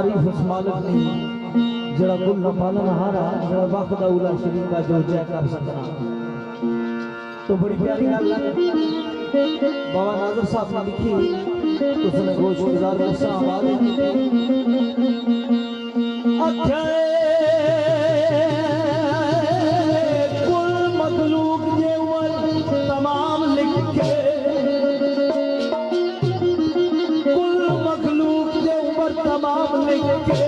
तारीफ उस मालिक ने जरा कुल न पालन हारा जरा वक्त उला शरीफ का जो जय कर सकना। तो बड़ी प्यारी गल बाबा नाजर साहब ने लिखी उसने गोश गुजार में आवाज कुल मखलूक जे तमाम लिख के कुल मखलूक जे उम्र तमाम लिख के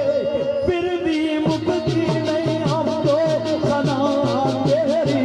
फिर भी मुक्ति नहीं हम तो सना तेरी।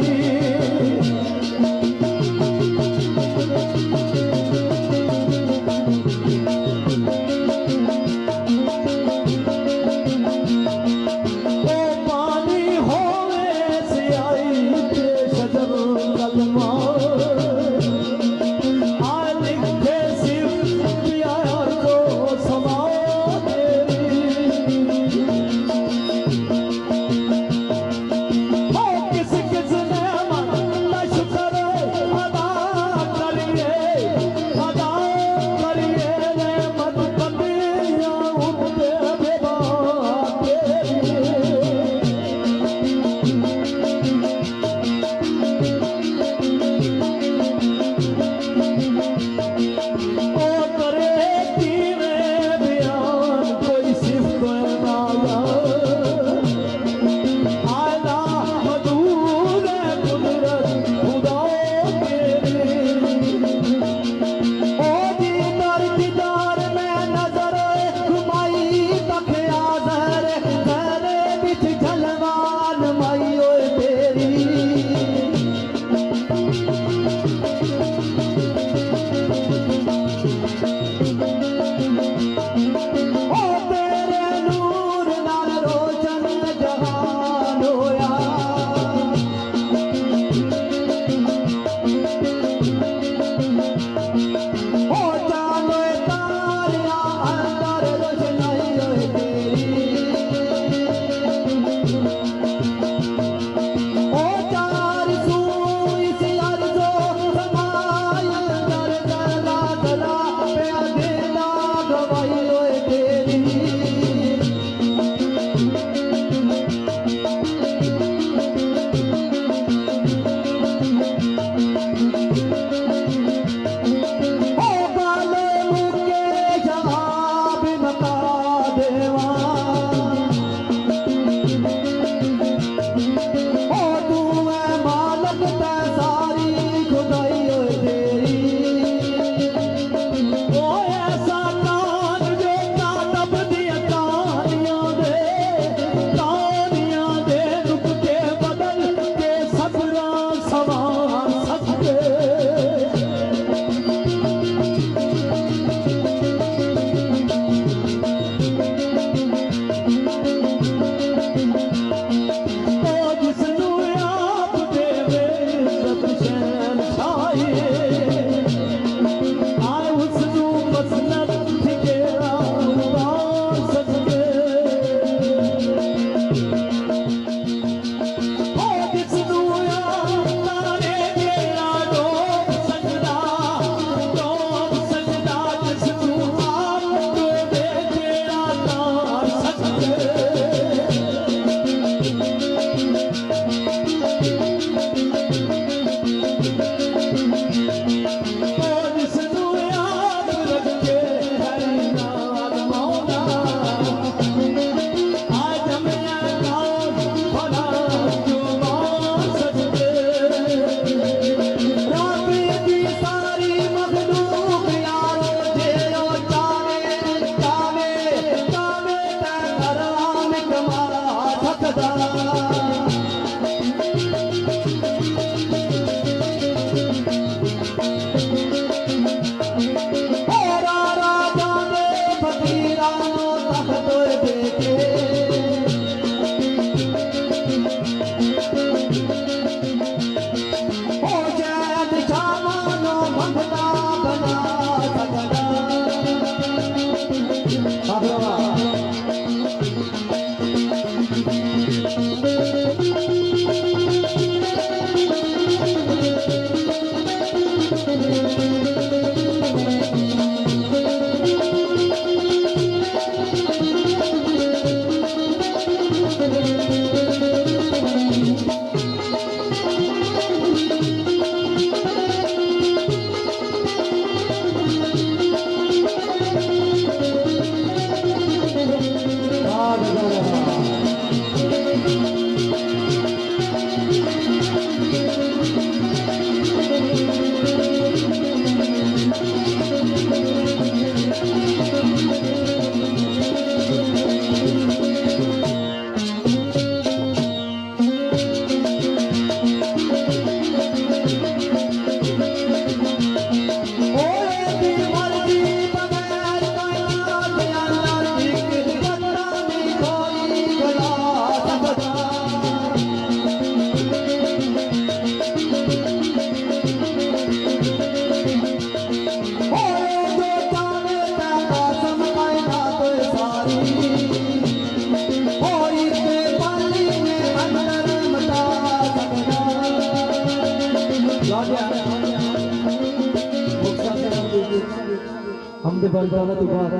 बनता न दुबार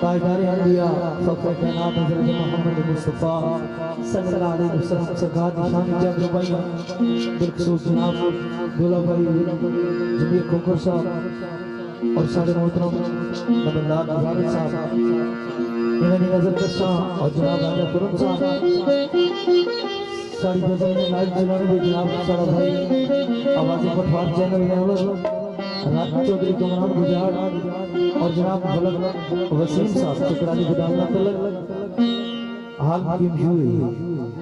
ताजदार अंबिया फखर कायनात हज़रत मोहम्मद मुस्तफा सल्लल्लाहु अलैहि वसल्लम सरकार की शान जग रुबाई बिलखसूस जनाब दूल्हा भाई जमीर खोखर साहब और सारे मोहतरम नबीलाल हज़ारे साहब इन्होंने नजर कसा और जनाब राजा तुरंत साहब सारी गजल में लाइव चलाने भी जनाब सारा भाई आवाज़ पठवार चैनल में राज चौधरी कमरान गुजार और जनाब बलग वसीम साहब चिकरानी गुदामना तलक हाल की हुई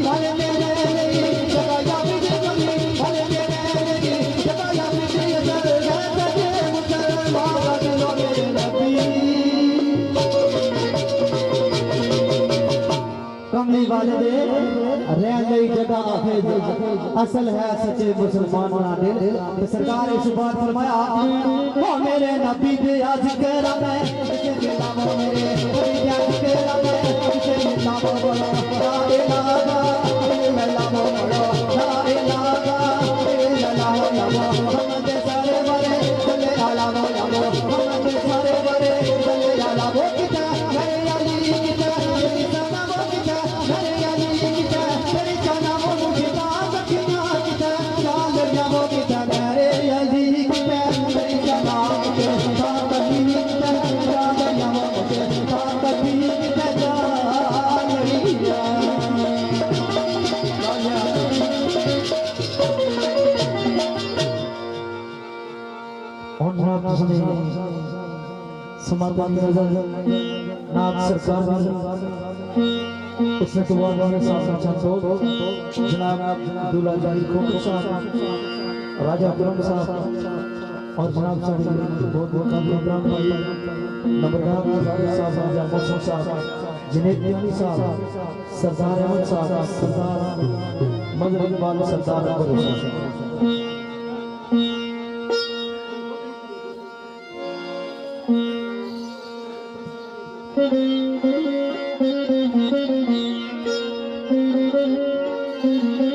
भले मेरे नहीं जगाया मुझे कभी भले मेरे नहीं जगाया मुझे अगर गए मुसलमान दिलों में नबी कमली वाले दे रहन लई जगह हाफिज असल है सच्चे मुसलमान ना दिल ते सरकार इस बात फरमाया ओ मेरे नबी दे आज करा मैं के नाम मेरे नबी दे आज करा मैं के नाम बोलो ला इलाहा इल्लल्लाह बोलो ला इलाहा इल्लल्लाह मोहम्मद सारे बरे चले आला बोलो मोहम्मद सारे बरे चले आला वो किता मेरे अली किता मेरी सना वो किता मेरे अली किता मेरी सना वो मुझता सखिया किता चाल या वो किता मेरे अली किता मेरी सना किता कभी किता चाल या वो मुझता कभी किता चाल या और जनाब जिसने समाधान नजर नाब सरकार उसने तो वो वाले साहब चंदो जनाब दूल्हा जारी खोखर साहब राजा करम साहब और जनाब साहब बहुत बहुत इब्राहिम भाई नंबरदार साहब राजा मौसम साहब जुनैद यानी साहब सरदार अहमद साहब सरदार मजर इकबाल सरदार अकबर साहब Thank you.